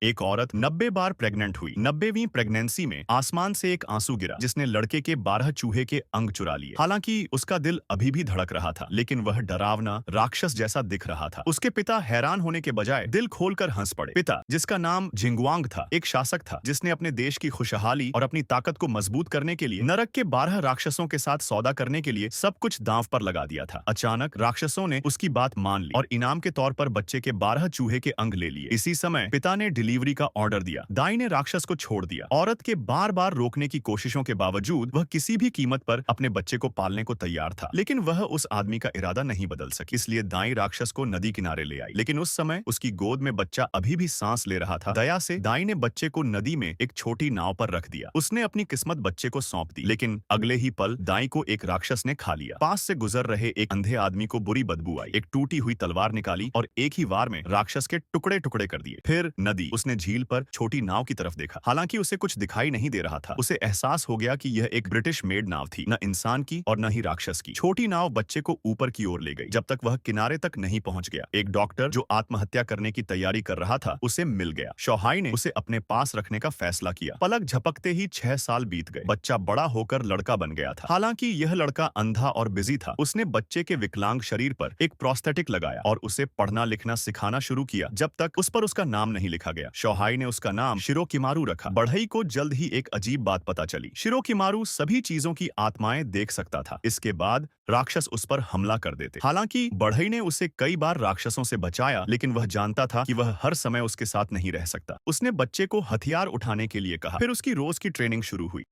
एक औरत 90 बार प्रेग्नेंट हुई। 90वीं प्रेगनेंसी में आसमान से एक आंसू गिरा जिसने लड़के के 12 चूहे के अंग चुरा लिए। हालांकि उसका दिल अभी भी धड़क रहा था, लेकिन वह डरावना राक्षस जैसा दिख रहा था। उसके पिता हैरान होने के बजाय दिल खोलकर हंस पड़े। पिता, जिसका नाम जिंगवांग था, एक शासक था जिसने अपने देश की खुशहाली और अपनी ताकत को मजबूत करने के लिए नरक के 12 राक्षसों के साथ सौदा करने के लिए सब कुछ दांव पर लगा दिया था। अचानक राक्षसों ने उसकी बात मान ली और इनाम के तौर पर बच्चे के 12 चूहे के अंग ले लिए। इसी समय पिता ने डिलीवरी का ऑर्डर दिया। दाई ने राक्षस को छोड़ दिया। औरत के बार बार रोकने की कोशिशों के बावजूद वह किसी भी कीमत पर अपने बच्चे को पालने को तैयार था, लेकिन वह उस आदमी का इरादा नहीं बदल सकी। इसलिए दाई राक्षस को नदी किनारे ले आई, लेकिन उस समय उसकी गोद में बच्चा अभी भी सांस ले रहा था। दया से दाई ने बच्चे को नदी में एक छोटी नाव पर रख दिया। उसने अपनी किस्मत बच्चे को सौंप दी, लेकिन अगले ही पल दाई को एक राक्षस ने खा लिया। पास से गुजर रहे एक अंधे आदमी को बुरी बदबू आई। एक टूटी हुई तलवार निकाली और एक ही वार में राक्षस के टुकड़े टुकड़े कर दिए। फिर नदी। उसने झील पर छोटी नाव की तरफ देखा। हालांकि उसे कुछ दिखाई नहीं दे रहा था। उसे एहसास हो गया कि यह एक ब्रिटिश मेड नाव थी, न इंसान की और न ही राक्षस की। छोटी नाव बच्चे को ऊपर की ओर ले गई जब तक वह किनारे तक नहीं पहुंच गया। एक डॉक्टर जो आत्महत्या करने की तैयारी कर रहा था उसे मिल गया। शौहाई ने उसे अपने पास रखने का फैसला किया। पलक झपकते ही 6 साल बीत गए। बच्चा बड़ा होकर लड़का बन गया था। हालांकि यह लड़का अंधा और बिजी था। उसने बच्चे के विकलांग शरीर पर एक प्रोस्थेटिक लगाया और उसे पढ़ना लिखना सिखाना शुरू किया जब तक उस पर उसका नाम नहीं लिखा गया। शौहाई ने उसका नाम शिरोकिमारू रखा। बढ़ई को जल्द ही एक अजीब बात पता चली। शिरोकिमारू सभी चीजों की आत्माएं देख सकता था। इसके बाद राक्षस उस पर हमला कर देते। हालांकि बढ़ई ने उसे कई बार राक्षसों से बचाया, लेकिन वह जानता था कि वह हर समय उसके साथ नहीं रह सकता। उसने बच्चे को हथियार उठाने के लिए कहा। फिर उसकी रोज की ट्रेनिंग शुरू हुई।